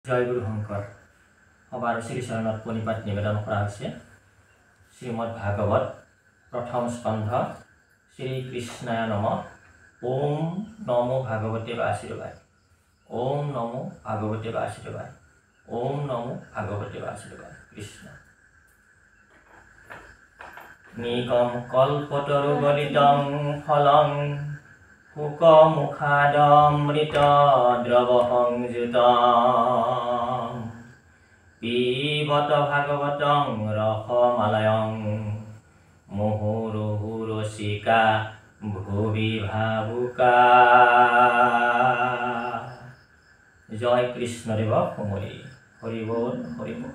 জয় গুৰু শংকৰ সবাৰ শ্ৰীচৰণত প্ৰণিপাত নিবেদন কৰা হৈছে। শ্ৰীমদ ভাগৱত প্ৰথম স্কন্ধ শ্ৰীকৃষ্ণায় নমঃ। ওম নমো ভাগৱতে বাসুদেৱায়। ওম নমো ভাগৱতে বাসুদেৱায়। ওম নমো ভাগৱতে বাসুদেৱায়। কৃষ্ণ নিকম কল্পতৰু গলিতং ফলং শুকমুখাদমৃত দ্ৰৱসংযুতং পিবত ভাগৱতং ৰসমালয়ং মুহুৰহুৰসিকা ভুবি ভাবুকা। জয় কৃষ্ণদেৱ সুমৰি। হৰি বল হৰি বল।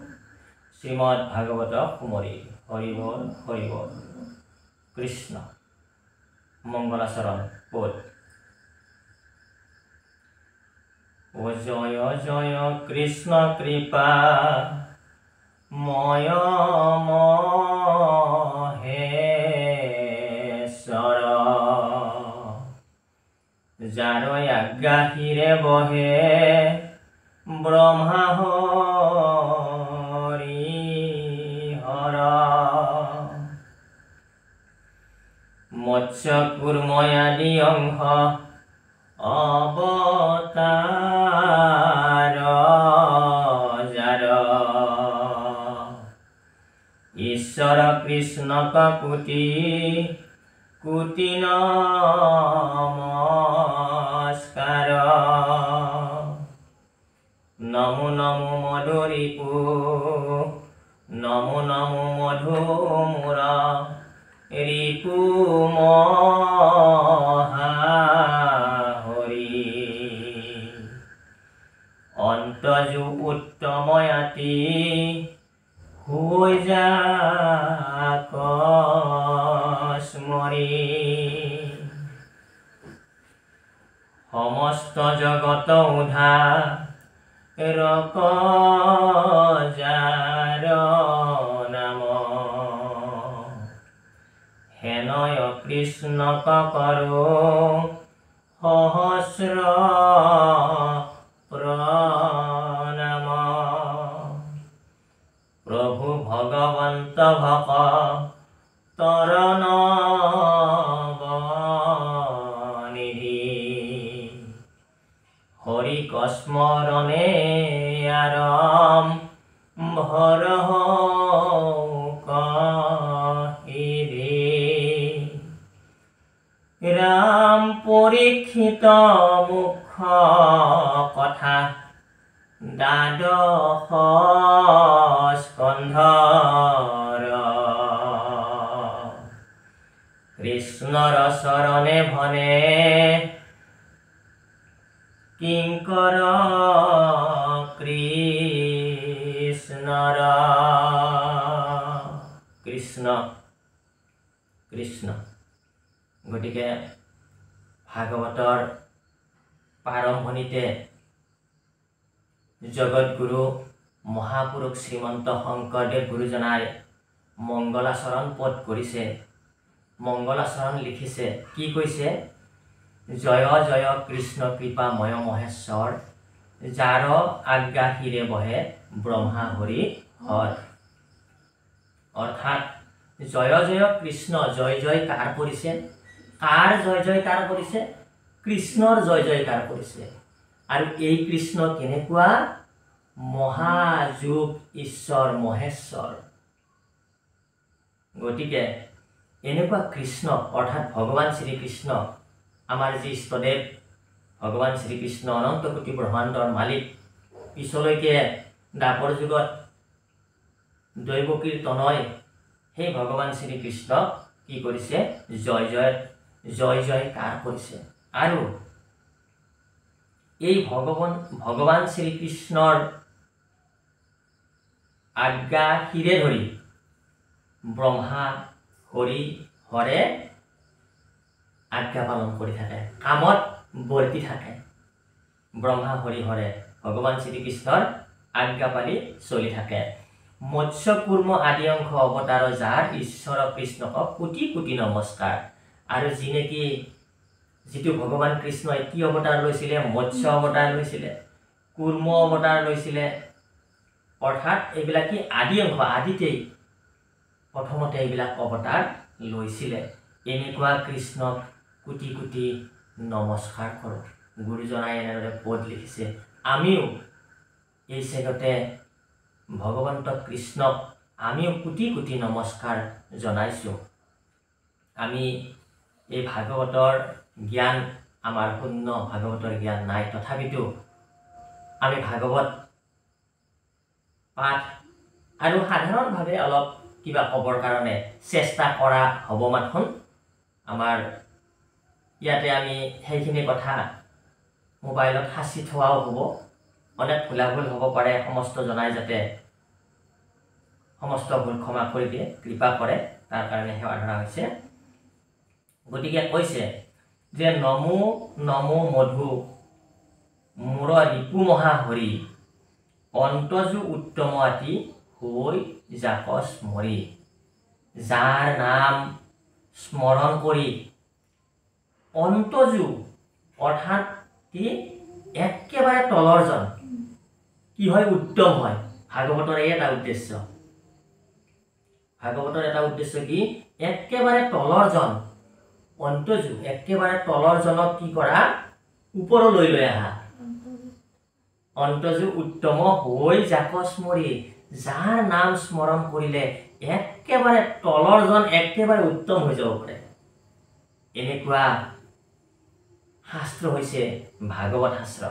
শ্ৰীমদ ভাগৱত সুমৰি। হৰি বল হৰি বল। কৃষ্ণ মংগলাচৰণ পদ। ও জয় জয় কৃষ্ণ কৃপা ময় মহেশ্বৰ, যাৰ আজ্ঞাহিৰে বহে ব্ৰহ্মা হৰি হৰ। মৎস্য কুৰ্ময়াদি অংশ অৱতাৰ যাৰ, ঈশ্বৰ কৃষ্ণক কোটি কোটি নমস্কাৰ। নমো নমো মধুৰিপু নমো নমো মধুমূৰ ৰিপু মহাহৰি। অন্তজু উত্তময়াতি হৈ যাক স্মৰি। সমস্ত জগত উদ্ধাৰক যাৰ নাম, হেনয় কৃষ্ণক কৰো সহস্ৰ প্ৰণাম। প্ৰভু ভগৱন্ত ভকতৰ নৱনিধি, হৰি কস্মৰণে আৰম্ভৰ ৰাম পৰীক্ষিত মুখ কথা দ্বাদশ স্কন্ধৰ। কৃষ্ণৰ চৰণে ভনে কিংকৰ কৃষ্ণৰ। কৃষ্ণ কৃষ্ণ। গতিকে ভাগৱতৰ প্ৰাৰম্ভণিতে জগতগুৰু মহাপুৰুষ শ্ৰীমন্ত শংকৰদেৱ গুৰুজনাই মংগলাচৰণ পদ কৰিছে, মংগলাচৰণ লিখিছে। কি কৈছে? জয় জয় কৃষ্ণ কৃপা ময় মহেশ্বৰ, যাৰ আজ্ঞাহিৰে বহে ব্ৰহ্মা হৰি হৰ। অৰ্থাৎ জয় জয় কৃষ্ণ, জয় জয় কাৰ কৰিছে? কাৰ জয় জয়কাৰ কৰিছে? কৃষ্ণৰ জয় জয়কাৰ কৰিছে। আৰু এই কৃষ্ণ কেনেকুৱা? মহাযোগ ঈশ্বৰ মহেশ্বৰ। গতিকে এনেকুৱা কৃষ্ণ অৰ্থাৎ ভগৱান শ্ৰীকৃষ্ণ, আমাৰ যি ইষ্টদেৱ ভগৱান শ্ৰীকৃষ্ণ অনন্ত কোটি ব্ৰহ্মাণ্ডৰ মালিক, পিছলৈকে দ্বাপৰ যুগত দৈৱকীৰ তনয় সেই ভগৱান শ্ৰীকৃষ্ণক কি কৰিছে? জয় জয় জয় জয়কাৰ কৰিছে। আৰু এই ভগৱান শ্ৰীকৃষ্ণৰ আজ্ঞাহিৰে ধৰি ব্ৰহ্মা হৰি হৰে আজ্ঞা পালন কৰি থাকে, কামত বৰ্তি থাকে। ব্ৰহ্মা হৰি হৰে ভগৱান শ্ৰীকৃষ্ণৰ আজ্ঞা পালি চলি থাকে। মৎস্য কুৰ্ম আদি অংশ অৱতাৰ যাৰ, ঈশ্বৰ কৃষ্ণক কোটি কোটি নমস্কাৰ। আৰু যি নেকি যিটো ভগৱান কৃষ্ণই কি অৱতাৰ লৈছিলে? মৎস্য অৱতাৰ লৈছিলে। কুৰ্ম অৱতাৰ লৈছিলে, অৰ্থাৎ এইবিলাক কি আদি অংশ, আদিতেই প্ৰথমতে এইবিলাক অৱতাৰ লৈছিলে। এনেকুৱা কৃষ্ণক কোটি কোটি নমস্কাৰ কৰোঁ। গুৰুজনাই এনেদৰে পদ লিখিছে। আমিও এই চেগতে ভগৱন্ত কৃষ্ণক আমিও কোটি কোটি নমস্কাৰ জনাইছোঁ। আমি এই ভাগৱতৰ জ্ঞান আমাৰ শূন্য, ভাগৱতৰ জ্ঞান নাই, তথাপিতো আমি ভাগৱত পাঠ আৰু সাধাৰণভাৱে অলপ কিবা ক'বৰ কাৰণে চেষ্টা কৰা হ'ব মাথোন। আমাৰ ইয়াতে আমি সেইখিনি কথা মোবাইলত সাঁচি থোৱাও হ'ব। অনেক ভুলাভুল হ'ব পাৰে, সমস্ত জনাই যাতে সমস্ত ভুল ক্ষমা কৰি দিয়ে, কৃপা কৰে, তাৰ কাৰণে সেৱা ধৰা হৈছে। গতিকে কৈছে যে নমো নমো মধু মূৰ ৰিপু মহাহৰি, অন্তজু উত্তম আতি হৈ জাকস মৰি। যাৰ নাম স্মৰণ কৰি অন্তজু অৰ্থাৎ কি একেবাৰে তলৰজন কি হয়, উত্তম হয়। ভাগৱতৰ এই এটা উদ্দেশ্য, ভাগৱতৰ এটা উদ্দেশ্য কি একেবাৰে তলৰজন, অন্তজু একেবাৰে তলৰজনক কি কৰা, ওপৰলৈ লৈ আহা। অন্তজু উত্তম হৈ জাকস মৰি, যাৰ নাম স্মৰণ কৰিলে একেবাৰে তলৰজন একেবাৰে উত্তম হৈ যাব পাৰে। এনেকুৱা শাস্ত্ৰ হৈছে ভাগৱত শাস্ত্ৰ,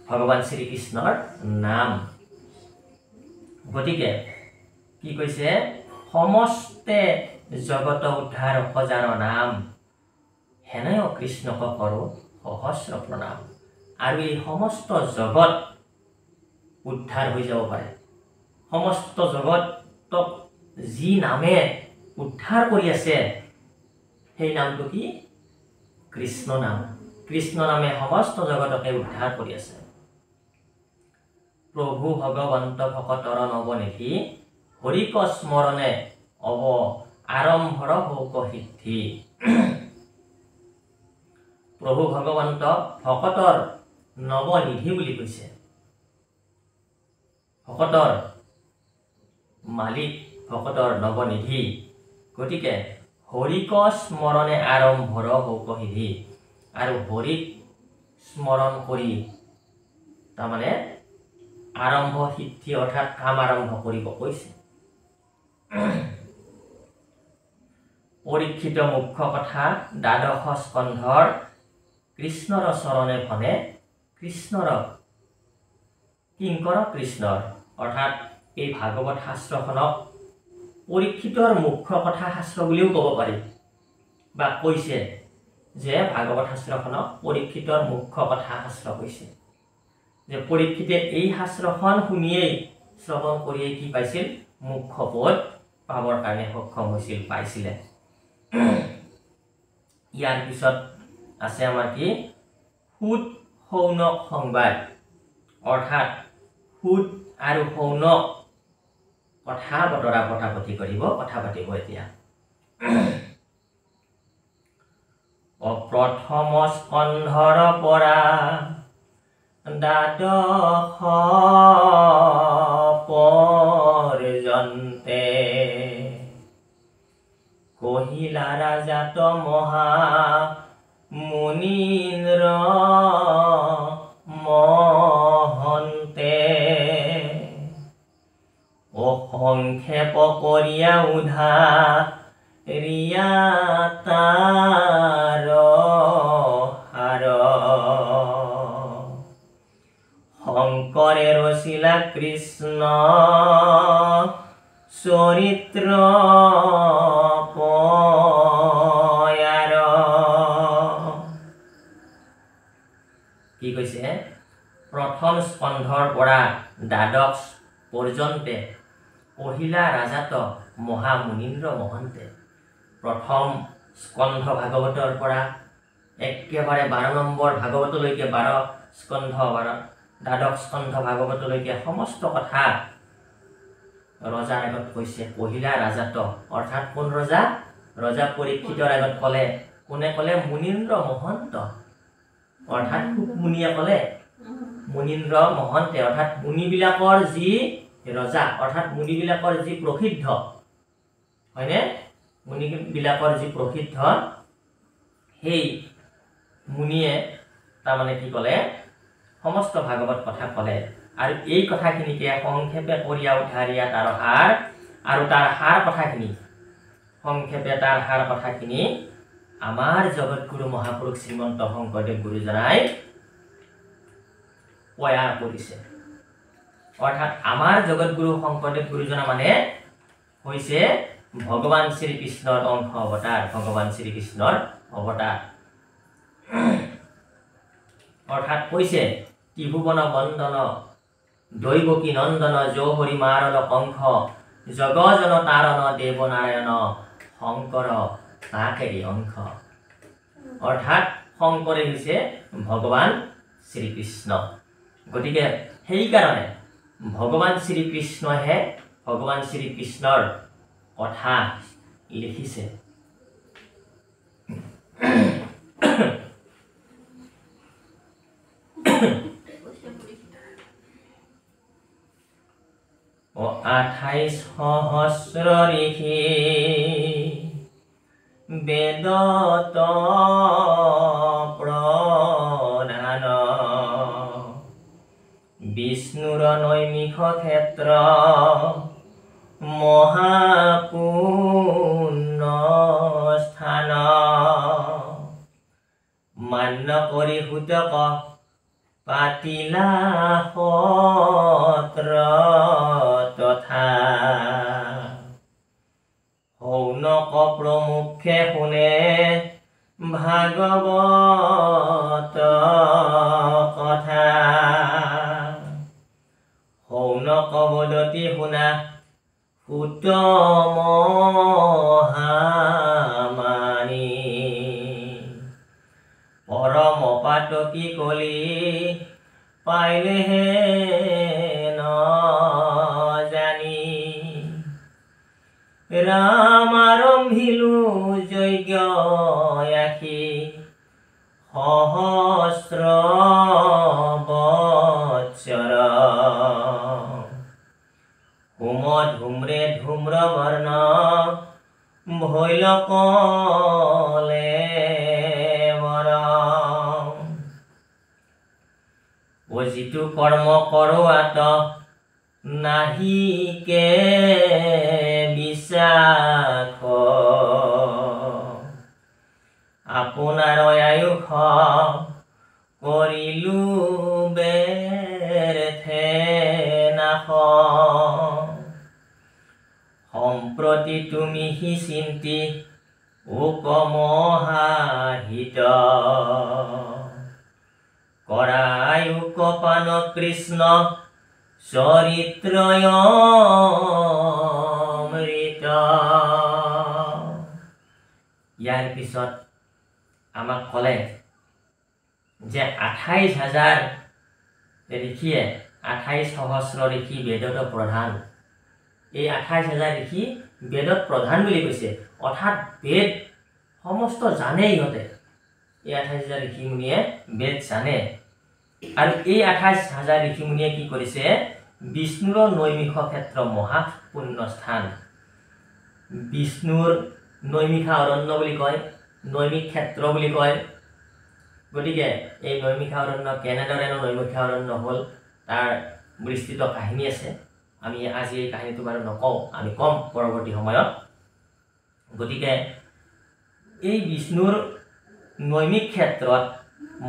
ভগৱান শ্ৰীকৃষ্ণৰ নাম। গতিকে কি কৈছে, সমস্তে জগত উদ্ধাৰ সজাৰ নাম, হেনয় কৃষ্ণক কৰো সহস্ৰ প্ৰণাম। আৰু এই সমস্ত জগত উদ্ধাৰ হৈ যাব পাৰে। সমস্ত জগতক যি নামে উদ্ধাৰ কৰি আছে সেই নামটো কি, কৃষ্ণ নাম। কৃষ্ণ নামে সমস্ত জগতকে উদ্ধাৰ কৰি আছে। প্ৰভু ভগৱন্ত ভকতৰ নৱনিধি, হৰিক স্মৰণে অৱ আৰম্ভৰ হৌক সিদ্ধি। প্ৰভু ভগৱন্ত ভকতৰ নৱনিধি বুলি কৈছে। ভকতৰ মালিক, ভকতৰ নৱনিধি। গতিকে হৰিক স্মৰণে আৰম্ভৰ হৌক সিদ্ধি। আৰু হৰিক স্মৰণ কৰি তাৰমানে আৰম্ভ সিদ্ধি অৰ্থাৎ কাম আৰম্ভ কৰিব কৈছে। পৰীক্ষিত মুখ্য কথা দ্বাদশ স্কন্ধৰ কৃষ্ণৰ চৰণে ভনে, কৃষ্ণৰ কিংকৰ কৃষ্ণৰ। অৰ্থাৎ এই ভাগৱত শাস্ত্ৰখনক পৰীক্ষিতৰ মুখ্য কথা শাস্ত্ৰ বুলিও ক'ব পাৰি, বা কৈছে যে ভাগৱত শাস্ত্ৰখনক পৰীক্ষিতৰ মুখ্য কথা শাস্ত্ৰ কৈছে। যে পৰীক্ষিতে এই শাস্ত্ৰখন শুনিয়েই, শ্ৰৱণ কৰিয়েই কি পাইছিল, মুখ্য পদ পাবৰ কাৰণে সক্ষম হৈছিল, পাইছিলে। ইয়াৰ পিছত আছে আমাৰ কি, সুত সৌনক সংবাদ। অৰ্থাৎ সুত আৰু সৌনক কথা বতৰা পতাপতি কৰিব, কথা পাতিব। এতিয়া প্ৰথম স্কন্ধৰ পৰা দ্বাদশ পৰ্যন্তে, কহিলা ৰাজাত মহা মুনীন্দ্ৰ মহন্তে, অসংক্ষেপ কৰিয়া উধা ৰিয়া তাৰ হাৰ। শংকৰে ৰচিলা কৃষ্ণ চৰিত্ৰ পয়াৰ। কি কৈছে, প্ৰথম স্কন্ধৰ পৰা দ্বাদশ পৰ্যন্তে কহিলা ৰাজাত মহা মুনীন্দ্ৰ মহন্তে। প্ৰথম স্কন্ধ ভাগৱতৰ পৰা একেবাৰে 12 নম্বৰ ভাগৱতলৈকে, 12 স্কন্ধ, দ্বাদশ স্কন্ধ ভাগৱতলৈকে সমস্ত কথা ৰজাৰ আগত কৈছে। কহিলা ৰাজাত অৰ্থাৎ কোন ৰজা, ৰজা পৰীক্ষিতৰ আগত ক'লে। কোনে ক'লে, মুনীন্দ্ৰ মহন্ত অৰ্থাৎ মুনিয়ে ক'লে মুনীন্দ্ৰ মহন্তে অৰ্থাৎ মুনিবিলাকৰ যি ৰজা অৰ্থাৎ মুনিবিলাকৰ যি প্ৰসিদ্ধ হয়নে মুনিবিলাকৰ যি প্ৰসিদ্ধ সেই মুনিয়ে তাৰমানে কি ক'লে সমস্ত ভাগৱত কথা ক'লে আৰু এই কথাখিনিকে সংক্ষেপে কৰিয়া উঠাৰিয়া আৰু তাৰ সাৰ কথাখিনি সংক্ষেপে তাৰ সাৰ কথাখিনি আমাৰ জগতগুৰু মহাপুৰুষ শ্ৰীমন্ত শংকৰদেৱ গুৰুজনাই প্ৰয়াস কৰিছে অৰ্থাৎ আমাৰ জগতগুৰু শংকৰদেৱ গুৰুজনা মানে হৈছে ভগৱান শ্ৰীকৃষ্ণৰ অংশ অৱতাৰ ভগৱান শ্ৰীকৃষ্ণৰ অৱতাৰ অৰ্থাৎ কৈছে ত্ৰিভুৱন বন্দন দৈৱকী নন্দন জৌহৰি মাৰল কংখ জগজন তাৰণ দেৱনাৰায়ণ শংকৰ তাকেৰি অংশ অৰ্থাৎ শংকৰে হৈছে ভগৱান শ্ৰীকৃষ্ণ গতিকে সেইকাৰণে ভগৱান শ্ৰীকৃষ্ণহে ভগৱান শ্ৰীকৃষ্ণৰ কথা লিখিছে ও 28 সহস্ৰ ঋষি বেদত প্ৰধান বিষ্ণুৰ নৈমিষ ক্ষেত্ৰ মহাপুণ্য স্থান মান্য কৰি সুতক পাতিলা সত্ৰ তথা সৌনক প্ৰমুখে শুনে ভাগৱত কথা সৌনক বদতি শুনা সুত মহামানী পৰম পাতকী কলি পাইলেহে ন জানি ৰাম আৰম্ভিলো যজ্ঞ আখি সহস্ৰ বৎসৰ হোম ধূম্ৰে ধূম্ৰ বৰ্ণ ভৈল কলে ও যিটো কৰ্ম কৰোৱাত নাহিকে বিশ্বাস আপোনাৰ আয়ুষ কৰিলো বেৰ্থে নাশ সম্প্ৰতি তুমি হি চিন্তি উপমহাহিত কৰায়ুক পান কৃষ্ণ চৰিত্ৰয়মৃত ইয়াৰ পিছত আমাক ক'লে যে 28,000 ঋষিয়ে 28 সহস্ৰ ঋষি বেদত প্ৰধান এই 28,000 ঋষি বেদত প্ৰধান বুলি কৈছে অৰ্থাৎ বেদ সমস্ত জানে ইহঁতে এই 28,000 ঋষি মুনিয়ে বেদ জানে আৰু এই 28,000 ঋষি মুনিয়ে কি কৰিছে বিষ্ণুৰ নৈমিষ ক্ষেত্ৰ মহাপুণ্য স্থান বিষ্ণুৰ নৈমিষা অৰণ্য বুলি কয় নৈমিষ ক্ষেত্ৰ বুলি কয় গতিকে এই নৈমিষা অৰণ্য কেনেদৰেনো নৈমিষা অৰণ্য হ'ল তাৰ বিস্তৃত কাহিনী আছে আমি আজি এই কাহিনীটো বাৰু নকওঁ আমি কম পৰৱৰ্তী সময়ত গতিকে এই বিষ্ণুৰ নৈমিষ ক্ষেত্ৰত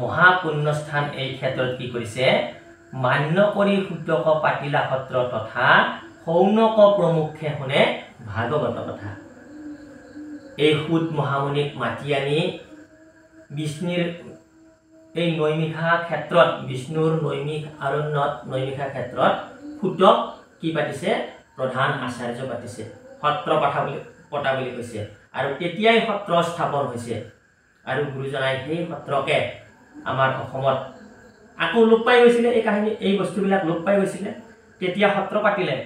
মহাপুণ্যস্থান এই ক্ষেত্ৰত কি কৰিছে মান্য কৰি সুতক পাতিলা সত্ৰ তথা সৌনক প্ৰমুখে শুনে ভাগৱত কথা এই সুত মহামুনিক মাতি আনি বিষ্ণুৰ এই নৈমিষা ক্ষেত্ৰত বিষ্ণুৰ নৈমিষ অৰণ্যত নৈমিষা ক্ষেত্ৰত সুতক কি পাতিছে প্ৰধান আচাৰ্য পাতিছে সত্ৰ পতা বুলি কৈছে আৰু তেতিয়াই সত্ৰ স্থাপন হৈছে আৰু গুৰুজনাই সেই সত্ৰকে আমাৰ অসমত আকৌ লোপ পাই গৈছিলে এই কাহিনী এই বস্তুবিলাক লোপ পাই গৈছিলে তেতিয়া সত্ৰ পাতিলে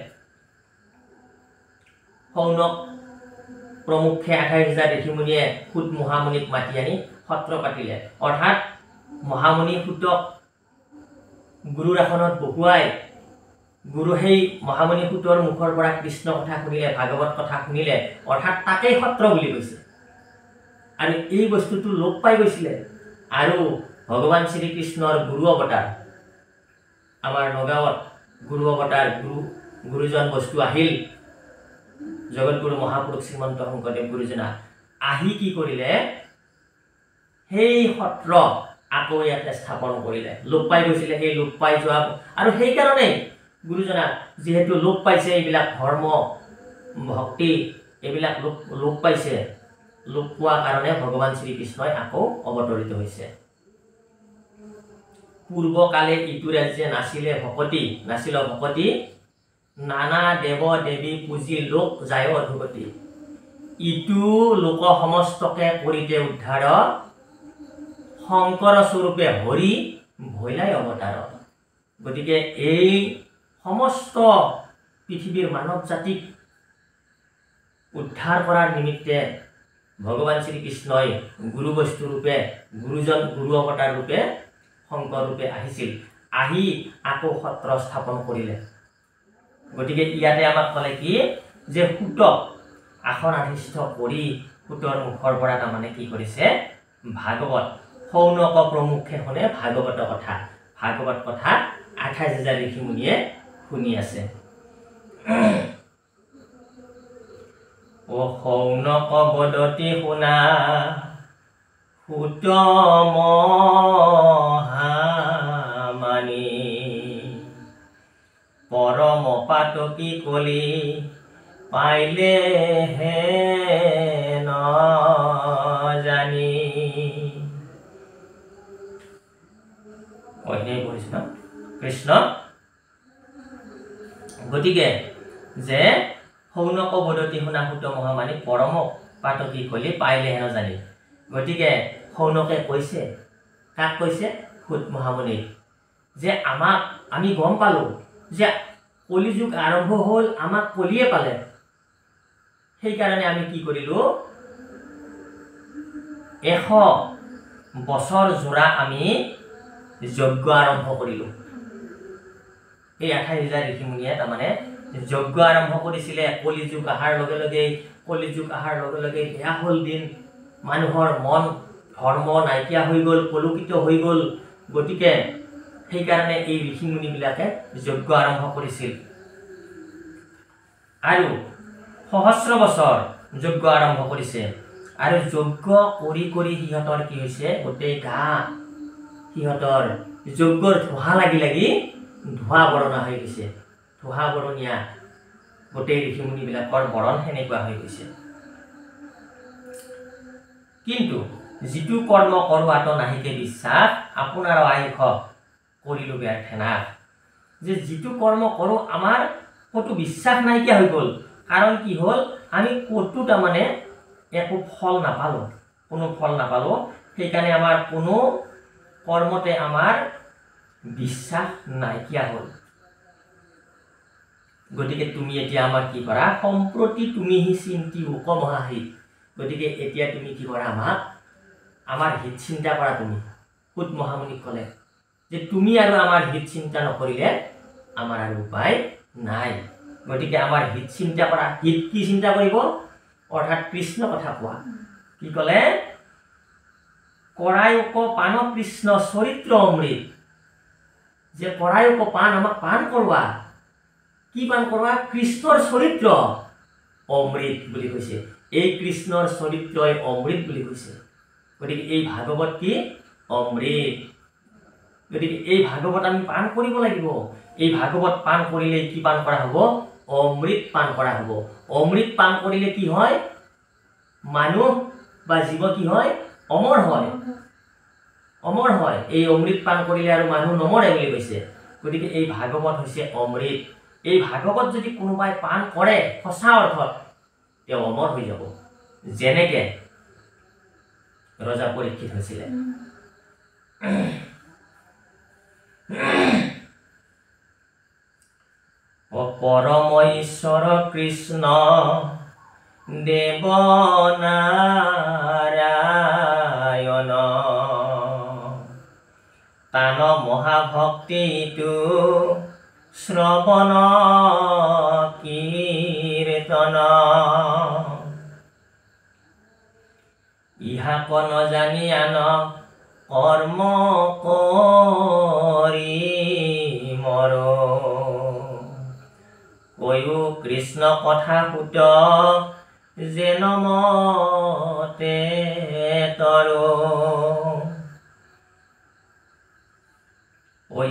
সৌনক প্ৰমুখে 28,000 ঋষিমুনিয়ে সুত মহামুনিক মাতি আনি সত্ৰ পাতিলে অৰ্থাৎ মহামুনি সুতক গুৰুৰ আসনত বহুৱাই গুৰু সেই মহামণি সূতৰ মুখৰ পৰা কৃষ্ণ কথা শুনিলে, ভাগৱত কথা শুনিলে, অৰ্থাৎ তাকেই সত্ৰ বুলি কৈছে। আৰু এই বস্তুটো লোপ পাই গৈছিলে। আৰু ভগৱান শ্ৰীকৃষ্ণৰ গুৰু অৱতাৰ, আমাৰ নগাঁৱত গুৰু অৱতাৰ গুৰুজন বস্তু আহিল, জগতগুৰু মহাপুৰুষ শ্ৰীমন্ত শংকৰদেৱ গুৰুজনা আহি কি কৰিলে, সেই সত্ৰ আকৌ ইয়াতে স্থাপন কৰিলে। লোপ পাই গৈছিলে, সেই লোপ পাই যোৱা, আৰু সেইকাৰণেই গুৰুজনা যিহেতু লোপ পাইছে, এইবিলাক ধৰ্ম ভক্তি এইবিলাক লোপ পাইছে, লোপ পোৱাৰ কাৰণে ভগৱান শ্ৰীকৃষ্ণই আকৌ অৱতৰিত হৈছে। পূৰ্বকালে ইটো ৰাজ্যে নাছিল ভকতি, নানা দেৱ দেৱী পুজি লোক যায় অধুগতি। ইটো লোক সমস্তকে কৰিতে উদ্ধাৰ, শংকৰ স্বৰূপে হৰি ভৈলাই অৱতাৰ। গতিকে এই সমস্ত পৃথিৱীৰ মানৱ জাতিক উদ্ধাৰ কৰাৰ নিমিত্তে ভগৱান শ্ৰীকৃষ্ণই গুৰু বস্তু ৰূপে, গুৰু অৱতাৰ ৰূপে, শংকৰ ৰূপে আহিছিল। আহি আকৌ সত্ৰ স্থাপন কৰিলে। গতিকে ইয়াতে আমাক ক'লে কি, যে সূতক আসন আধিষ্ঠ কৰি সূতৰ মুখৰ পৰা তাৰমানে কি কৰিছে, ভাগৱত, শৌনক প্ৰমুখে শুনে ভাগৱত কথা। ভাগৱত কথা 28,000 ঋষিমুনিয়ে শুনি আছে। ও শৌনক বদতি শুনা সূত মহামানী, পৰম পাতকী কলি পাইলে হে ন জানি। কৃষ্ণ গতিকে যে শৌনক বদতি শুনা সূত মহামানী, পৰম পাতকী কলি পাইলে হেন জানি। গতিকে শৌনকে কৈছে, কাক কৈছে, সূত মহামুনিক, যে আমি গম পালো যে কলিযুগ আৰম্ভ হ'ল, আমাক কলিয়ে পালে। সেইকাৰণে আমি কি কৰিলো, 100 বছৰ জোৰা আমি যজ্ঞ আৰম্ভ কৰিলো। এই 28,000 ঋষিমুনিয়ে তাৰমানে যজ্ঞ আৰম্ভ কৰিছিলে। কলিযুগ অহাৰ লগে লগে বেয়া হ'ল দিন, মানুহৰ মন ধৰ্ম নাইকিয়া হৈ গ'ল, কলুষিত হৈ গ'ল। গতিকে সেইকাৰণে এই ঋষিমুনিবিলাকে যজ্ঞ আৰম্ভ কৰিছিল। আৰু সহস্ৰ বছৰ যজ্ঞ আৰম্ভ কৰিছে। আৰু যজ্ঞ কৰি কৰি সিহঁতৰ কি হৈছে, গোটেই গা সিহঁতৰ যজ্ঞৰ ধোঁৱা লাগি ধোঁৱা বৰণা হৈ গৈছে। ধোঁৱা বৰণীয়া গোটেই ঋষিমুনিবিলাকৰ বৰণ সেনেকুৱা হৈ গৈছে। কিন্তু যিটো কৰ্ম কৰোৱাটো নাহিকে বিশ্বাস, আপোনাৰ আয়ুষ কৰিলো ব্যৰ্থে নাশ। যে যিটো কৰ্ম কৰোঁ আমাৰ ক'তো বিশ্বাস নাইকিয়া হৈ গ'ল। কাৰণ কি হ'ল, আমি ক'তো তাৰমানে একো ফল নাপালো, কোনো ফল নাপালো। সেইকাৰণে আমাৰ কোনো কৰ্মতে আমাৰ বিশ্বাস নাইকিয়া হ'ল। গতিকে তুমি এতিয়া আমাক কি কৰা, সম্প্ৰতি তুমি হি চিন্তি উক মহাহিত। গতিকে এতিয়া তুমি কি কৰা, আমাৰ হিত চিন্তা কৰা। তুমি সূত মহামুনিক ক'লে যে তুমি আৰু আমাৰ হিত চিন্তা নকৰিলে আমাৰ আৰু উপায় নাই। গতিকে আমাৰ হিত চিন্তা কৰা। হিত কি চিন্তা কৰিব, অৰ্থাৎ কৃষ্ণ কথা কোৱা। কি ক'লে, কৰায়ক পান কৃষ্ণ চৰিত্ৰ অমৃত। যে কৰায়ক পান, আমাক পান কৰোৱা। কি পান কৰোৱা, কৃষ্ণৰ চৰিত্ৰ অমৃত বুলি কৈছে। এই কৃষ্ণৰ চৰিত্ৰই অমৃত বুলি কৈছে। গতিকে এই ভাগৱত কি, অমৃত। গতিকে এই ভাগৱত আমি পান কৰিব লাগিব। এই ভাগৱত পান কৰিলে কি পান কৰা হ'ব, অমৃত পান কৰা হ'ব। অমৃত পান কৰিলে কি হয়, মানুহ বা জীৱ কি হয়, অমৰ হয়। অমৰ হয়। এই অমৃত পান কৰিলে আৰু মানুহ নমৰে বুলি কৈছে। গতিকে এই ভাগৱত হৈছে অমৃত। এই ভাগৱত যদি কোনোবাই পান কৰে সঁচা অৰ্থত, তেওঁ অমৰ হৈ যাব। যেনেকে ৰজা পৰীক্ষিত হৈছিলে। পৰম ঈশ্বৰ কৃষ্ণ দেৱ নাৰায়ণ, তান মহাভক্তিটো শ্ৰৱণ কীৰ্তন ইহাক নজানি আন কৰ্ম কৰি মৰ কৈও কৃষ্ণ কথা সুত যেন মতে তৰ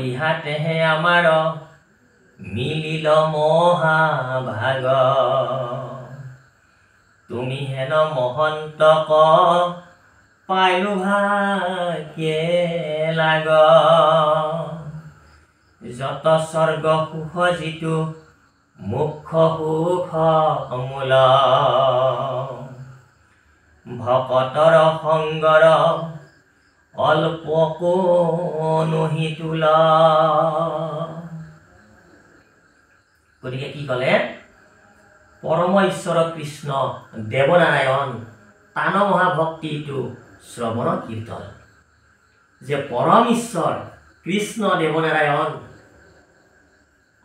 ইহাতেহে আমাৰ মিলিল মহাভাগ তুমি হেন মহন্তক পাইলো ভাগ্যে লাগ যত স্বৰ্গ সুখ যিটো মুখ্য সুখ মূল ভকতৰ সংগৰ অল্পকো নহি তুল গতিকে কি ক'লে পৰম ঈশ্বৰ কৃষ্ণ দেৱনাৰায়ণ তান মহাভক্তিটো শ্ৰৱণ কীৰ্তন যে পৰম ঈশ্বৰ কৃষ্ণ দেৱনাৰায়ণ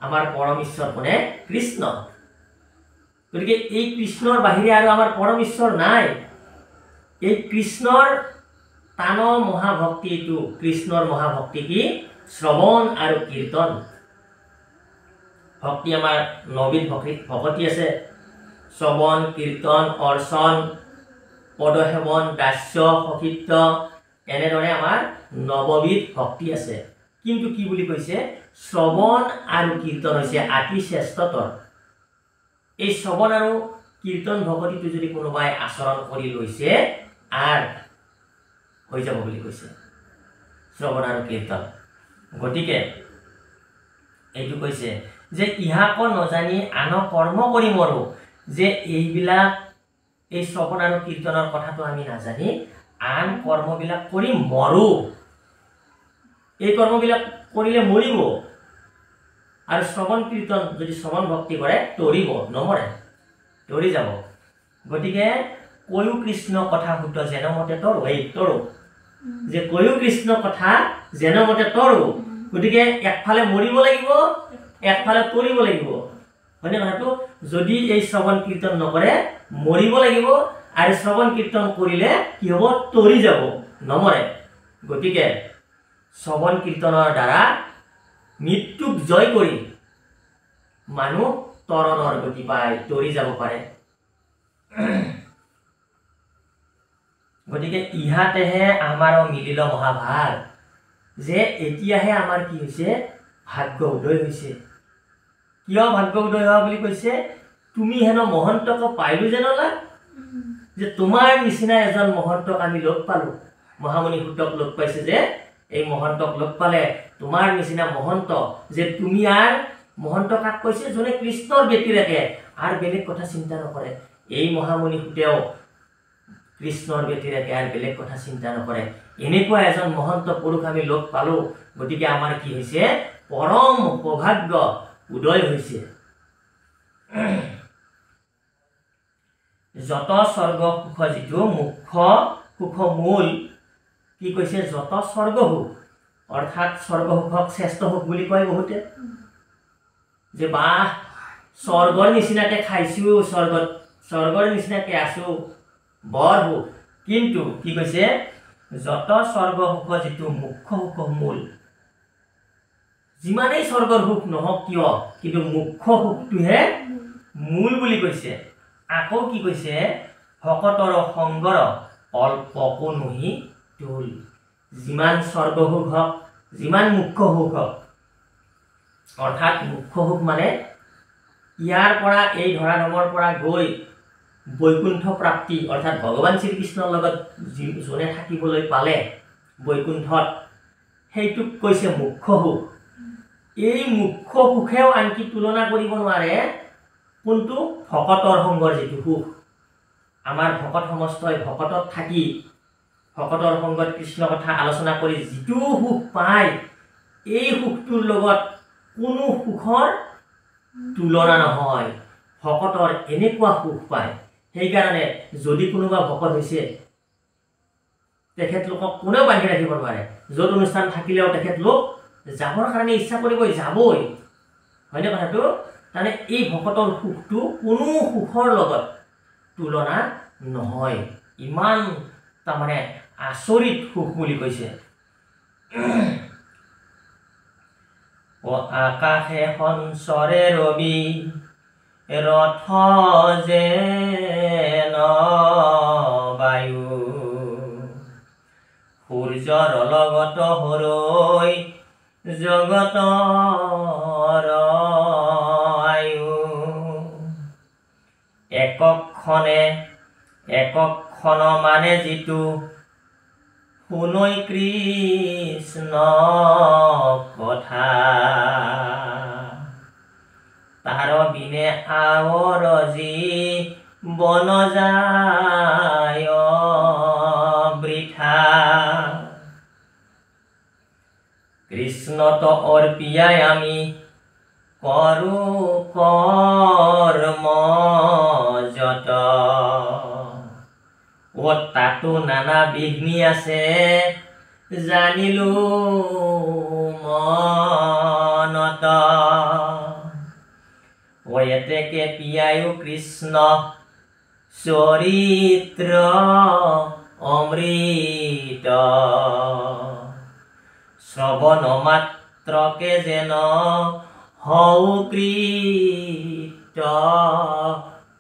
আমাৰ পৰম ঈশ্বৰ কোনে কৃষ্ণ গতিকে এই কৃষ্ণৰ বাহিৰে আৰু আমাৰ পৰম ঈশ্বৰ নাই এই কৃষ্ণৰ তান মহাভক্তিটো কৃষ্ণৰ মহাভক্তি কি শ্ৰৱণ আৰু কীৰ্তন ভক্তি আমাৰ নবিধ ভকতি আছে শ্ৰৱণ কীৰ্তন অৰ্চন পদসেৱন দাস্য সখিত্য এনেদৰে আমাৰ নৱবিধ ভক্তি আছে কিন্তু কি বুলি কৈছে শ্ৰৱণ আৰু কীৰ্তন হৈছে অতি শ্ৰেষ্ঠতৰ এই শ্ৰৱণ আৰু কীৰ্তন ভকতিটো যদি কোনোবাই আচৰণ কৰি লৈছে আৰু হৈ যাব বুলি কৈছে শ্ৰৱণ আৰু কীৰ্তন গতিকে এইটো কৈছে যে ইহাক নজানি আন কৰ্ম কৰি মৰো যে এইবিলাক এই শ্ৰৱণ আৰু কীৰ্তনৰ কথাটো আমি নাজানি আন কৰ্মবিলাক কৰি মৰো এই কৰ্মবিলাক কৰিলে মৰিব আৰু শ্ৰৱণ কীৰ্তন যদি শ্ৰৱণ ভক্তি কৰে তৰিব নমৰে তৰি যাব গতিকে কৈও কৃষ্ণ কথা সুত যেন মতে তৰো এই তৰো যে কৈও কৃষ্ণ কথা যেন মতে তৰো গতিকে একফালে মৰিব লাগিব একফালে তৰিব লাগিব হয়নে কথাটো যদি এই শ্ৰৱণ কীৰ্তন নকৰে মৰিব লাগিব আৰু শ্ৰৱণ কীৰ্তন কৰিলে কি হ'ব তৰি যাব নমৰে গতিকে শ্ৰৱণ কীৰ্তনৰ দ্বাৰা মৃত্যুক জয় কৰি মানুহ তৰণৰ গতি পায় তৰি যাব পাৰে গতিকে ইহাতেহে আমাৰ মিলিল মহাভাগ যে এতিয়াহে আমাৰ কি হৈছে ভাগ্য উদয় হৈছে কিয় ভাগ্য উদয় হোৱা বুলি কৈছে তুমি হেন মহন্তক পাইলো জানলা যে তোমাৰ নিচিনা এজন মহন্তক আমি লগ পালো মহামণি সুতক লগ পাইছে যে এই মহন্তক লগ পালে তোমাৰ নিচিনা মহন্ত যে তুমি আৰ মহন্ত কাক কৈছে জনে কৃষ্ণৰ বেটি ৰাখে আৰ বেলেগ কথা চিন্তা নকৰে এই মহামণি সুতেও কৃষ্ণৰ বেটি ৰাখে আৰ বেলেগ কথা চিন্তা নকৰে এনেকুৱা এজন মহন্ত পুৰুষ আমি লগ পালো গতিকে আমাৰ কি হৈছে পৰম সৌভাগ্য উদয় হৈছে যত স্বৰ্গ সুখ যিটো মুখ্য সুখ মূল কি কৈছে যত স্বৰ্গ সুখ অৰ্থাৎ স্বৰ্গ সুখক শ্ৰেষ্ঠ সুখ বুলি কয় বহুতে যে বা স্বৰ্গৰ নিচিনাকে খাইছো স্বৰ্গৰ নিচিনাকে আছো বৰ সুখ কিন্তু কি কৈছে যত স্বৰ্গ সুখ যিটো মুখ্য সুখ মূল যিমানেই স্বৰ্গৰ সুখ নহওক কিয় কিন্তু মুখ্য সুখটোহে মূল বুলি কৈছে আকৌ কি কৈছে ভকতৰ সংগৰ অল্পকো নহি তুল যিমান স্বৰ্গ সুখ হওক যিমান মুখ্য সুখ হওক অৰ্থাৎ মুখ্য সুখ মানে ইয়াৰ পৰা এই ধৰাধামৰ পৰা গৈ বৈকুণ্ঠ প্ৰাপ্তি অৰ্থাৎ ভগৱান শ্ৰীকৃষ্ণৰ লগত যোনে থাকিবলৈ পালে বৈকুণ্ঠত সেইটোক কৈছে মুখ্য সুখ এই মুখ্য সুখেও আনকি তুলনা কৰিব নোৱাৰে কোনটো ভকতৰ সংগৰ যিটো সুখ আমাৰ ভকত সমস্তই ভকতত থাকি ভকতৰ সংগত কৃষ্ণ কথা আলোচনা কৰি যিটো সুখ পায় এই সুখটোৰ লগত কোনো সুখৰ তুলনা নহয় ভকতৰ এনেকুৱা সুখ পায় সেইকাৰণে যদি কোনোবা ভকত হৈছে তেখেতলোকক কোনেও বান্ধি ৰাখিব নোৱাৰে য'ত অনুষ্ঠান থাকিলেও তেখেতলোক যাবৰ কাৰণে ইচ্ছা কৰিব যাবই হয়নে কথাটো তাৰমানে এই ভকতৰ সুখটো কোনো সুখৰ লগত তুলনা নহয় ইমান তাৰমানে আচৰিত সুখ বুলি কৈছে আকাশে সঞ্চৰে ৰবি ৰথ যেন বায়ু সূৰ্যৰ লগত হৰৈ জগতৰ আয়ু একক্ষণ মানে যিটো শুনৈ কৃষ্ণ কথা তাৰ বিনে আৱৰ জীৱন যায় বৃথা কৃষ্ণত অৰ্পিয়াই আমি কৰো কৰ্ম যত তাতো নানা বিঘ্নি আছে জানিলো মনত এতেকে পিয়ায়ো কৃষ্ণ চৰিত্ৰ অমৃত শ্ৰৱণ মাত্ৰকে যেন হও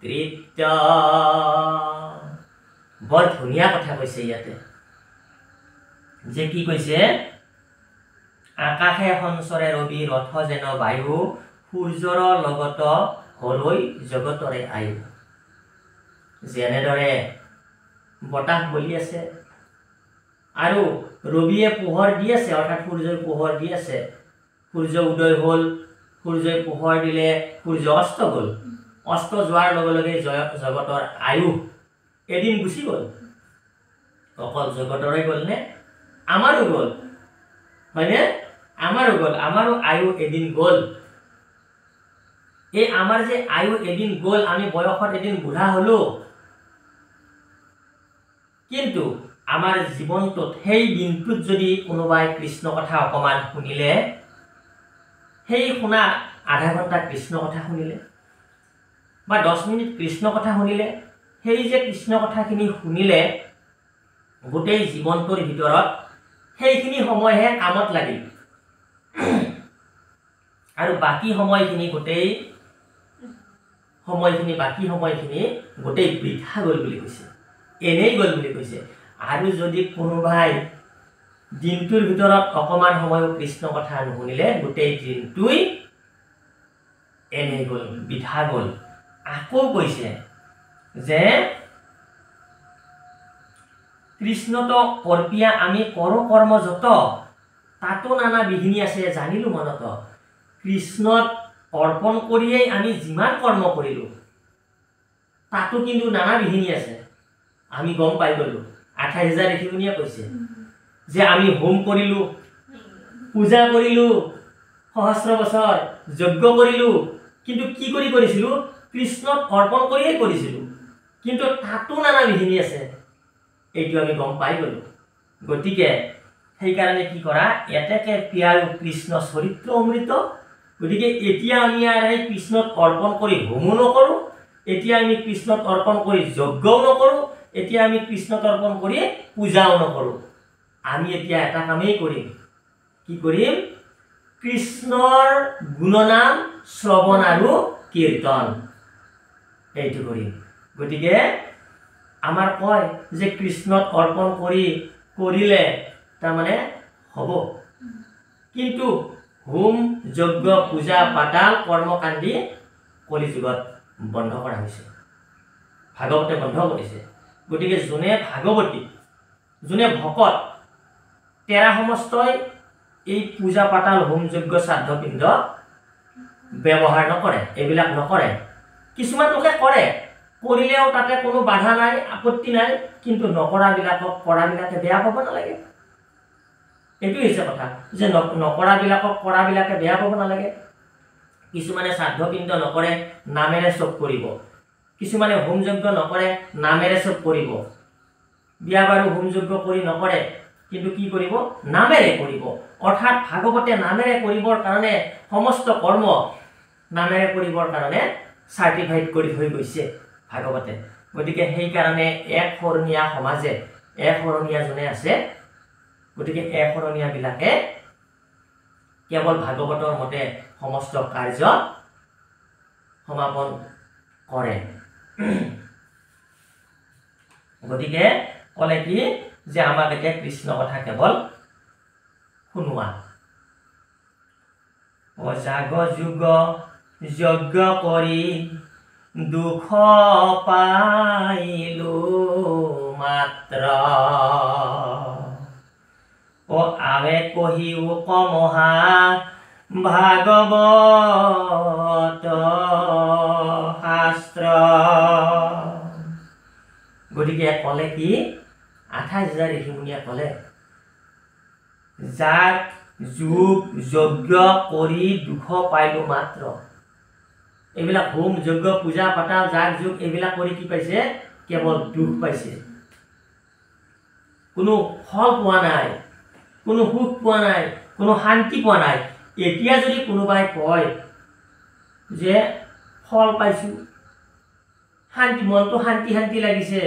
তৃপ্ত বৰ ধুনীয়া কথা কৈছে ইয়াতে যে কি কৈছে আকাশে সঞ্চৰে ৰবি ৰথ যেন বায়ু সূৰ্যৰ লগত হৰৈ জগতৰে আয়ু যেনেদৰে বতাহ বলি আছে আৰু ৰবিয়ে পোহৰ দি আছে অৰ্থাৎ সূৰ্যই পোহৰ দি আছে সূৰ্য উদয় হ'ল সূৰ্যই পোহৰ দিলে সূৰ্য অস্ত গ'ল অস্ত যোৱাৰ লগে লগে জগতৰ আয়ু এদিন গুচি গ'ল অকল জগতৰে গ'ল নে আমাৰো গ'ল হয়নে আমাৰো গ'ল আমাৰো আয়ু এদিন গ'ল এই আমাৰ যে আয়ু এদিন গ'ল আমি বয়সত এদিন বুঢ়া হলো কিন্তু আমাৰ জীৱনটোত সেই দিনটোত যদি কোনোবাই কৃষ্ণ কথা অকমান শুনিলে সেই শুনা আধা ঘণ্টা কৃষ্ণ কথা শুনিলে বা 10 মিনিট কৃষ্ণ কথা শুনিলে সেই যে কৃষ্ণ কথাখিনি শুনিলে গোটেই জীৱনটোৰ ভিতৰত সেইখিনি সময়হে কামত লাগিল আৰু বাকি সময়খিনি গোটেই বৃথা গ'ল বুলি কৈছে এনেই গ'ল বুলি কৈছে আৰু যদি কোনোবাই দিনটোৰ ভিতৰত অকমান সময় কৃষ্ণ কথা নুশুনিলে গোটেই দিনটোই এনেই গ'ল বৃথা গ'ল আকৌ কৈছে যে কৃষ্ণত অৰ্পিয়া আমি কৰো কৰ্ম যত তাতো নানা বিঘিনি আছে জানিলো মনত কৃষ্ণত অৰ্পণ কৰিয়েই আমি যিমান কৰ্ম কৰিলো তাতো কিন্তু নানা বিঘিনি আছে আমি গম পাই গলো 28,000 দেখিবনিয়া কৈছে যে আমি হোম কৰিলো পূজা কৰিলো সহস্ৰ বছৰ যজ্ঞ কৰিলো কিন্তু কি কৰিছিলো কৃষ্ণত অৰ্পণ কৰিয়েই কৰিছিলো কিন্তু তাতো নানা বিঘিনি আছে এইটো আমি গম পাই গলো গতিকে সেই কাৰণে কি কৰা এতেকে পিয়ায়ো কৃষ্ণ চৰিত্ৰ অমৃত গতিকে এতিয়া আমি আৰু এই কৃষ্ণত অৰ্পণ কৰি হোমো নকৰো এতিয়া আমি কৃষ্ণত অৰ্পণ কৰি যজ্ঞও নকৰো এতিয়া আমি কৃষ্ণত অৰ্পণ কৰি পূজাও নকৰো আমি এতিয়া এটা কামেই কৰিম কি কৰিম কৃষ্ণৰ গুণনাম শ্ৰৱণ আৰু কীৰ্তন এইটো কৰিম গতিকে আমাৰ কয় যে কৃষ্ণত অৰ্পণ কৰিলে তাৰমানে হ'ব কিন্তু হোম যজ্ঞ পূজা পাতাল কৰ্মকাণ্ডী কলিযুগত বন্ধ কৰা হৈছে ভাগৱতে বন্ধ কৰিছে গতিকে যোনে ভাগৱতী যোনে ভকত তেৰা সমস্তই এই পূজা পাতাল হোম যজ্ঞ শ্ৰাদ্ধ পিণ্ড ব্যৱহাৰ নকৰে এইবিলাক নকৰে কিছুমান লোকে কৰে কৰিলেও তাতে কোনো বাধা নাই আপত্তি নাই কিন্তু নকৰাবিলাকক কৰাবিলাকে বেয়া পাব নালাগে এইটো হৈছে কথা যে নকৰাবিলাকক কৰাবিলাকে বেয়া পাব নালাগে কিছুমানে শ্ৰাদ্ধ পিণ্ড নকৰে নামেৰে চব কৰিব কিছুমানে হোম যজ্ঞ নকৰে নামেৰে চব কৰিব বিয়া বাৰু হোম যজ্ঞ কৰি নকৰে কিন্তু কি কৰিব নামেৰে কৰিব অৰ্থাৎ ভাগৱতে নামেৰে কৰিবৰ কাৰণে সমস্ত কৰ্ম নামেৰে কৰিবৰ কাৰণে সাৰ্টিফাইড কৰি থৈ গৈছে ভাগৱতে গতিকে সেই কাৰণে এক শৰণীয়া সমাজে এক শৰণীয়া জনে আছে গতিকে এক শৰণীয়া বিলাকে কেৱল ভাগৱতৰ মতে সমস্ত কাৰ্য সমাপন কৰে গতিকে কলে কি যে আমাক এতিয়া কৃষ্ণ কথা কেৱল শুনোৱা অজাগ যুগ যজ্ঞ কৰি দুখ পাইলো মাত্ৰ ও আবে কহিও কমহা ভাগৱত শাস্ত্ৰ গতিকে কলে কি 28,000 ঋষিমুনিয়ে কলে যাক যুগ যজ্ঞ কৰি দুখ পাইলো মাত্ৰ এইবিলাক হোম যজ্ঞ পূজা পাতাল যাগ যুগ এইবিলাক কৰি কি পাইছে কেৱল দুখ পাইছে কোনো ফল পোৱা নাই কোনো সুখ পোৱা নাই কোনো শান্তি পোৱা নাই এতিয়া যদি কোনোবাই কয় যে ফল পাইছো শান্তি মনটো শান্তি শান্তি লাগিছে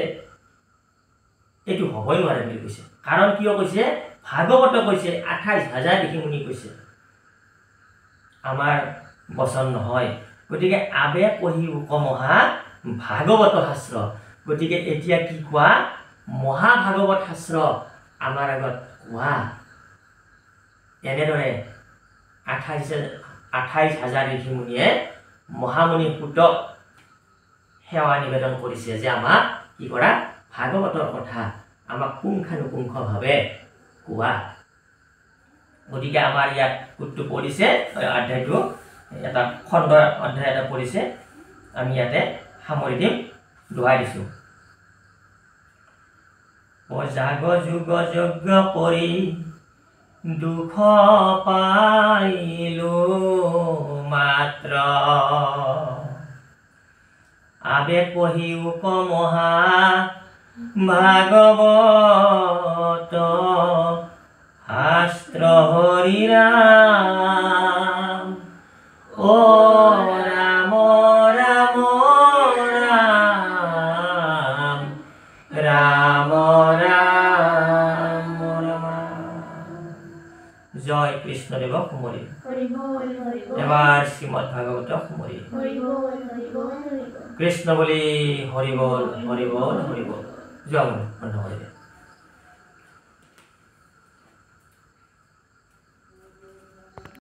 এটো হবই নোৱাৰে বুলি কৈছে কাৰণ কিয় কৈছে ভাগৱত কৈছে 28,000 ঋষিমুনি কৈছে আমাৰ বচন নহয় গতিকে আবে কহি উপমহা ভাগৱত শাস্ত্ৰ গতিকে এতিয়া কি কোৱা মহা ভাগৱত শাস্ত্ৰ আমাৰ আগত কোৱা এনেদৰে 28,000 ঋষিমুনিয়ে মহামুনি পুতক সেৱা নিবেদন কৰিছে যে আমাক কি কৰা ভাগৱতৰ কথা আমাক পুংখানুপুংখভাৱে কোৱা গতিকে আমাৰ ইয়াত কুটটো পৰিছে অধ্যায়টো এটা খণ্ড অধ্যায় এটা পৰিছে আমি ইয়াতে সামৰি দিম দোহাই দিছো অজাগ যুগ যজ্ঞ কৰি দুখ পাইলো মাত্ৰ আবে কহিও কমহা ভাগৱত শাস্ত্ৰ হৰি ৰাম ও ৰাম ৰাম ৰাম ৰাম ৰাম জয় কৃষ্ণদেৱ কুমৰী এবাৰ শ্ৰীমদ ভাগৱত কুমৰী কৃষ্ণ বলি হৰি বল জয় বন্ধ কৰি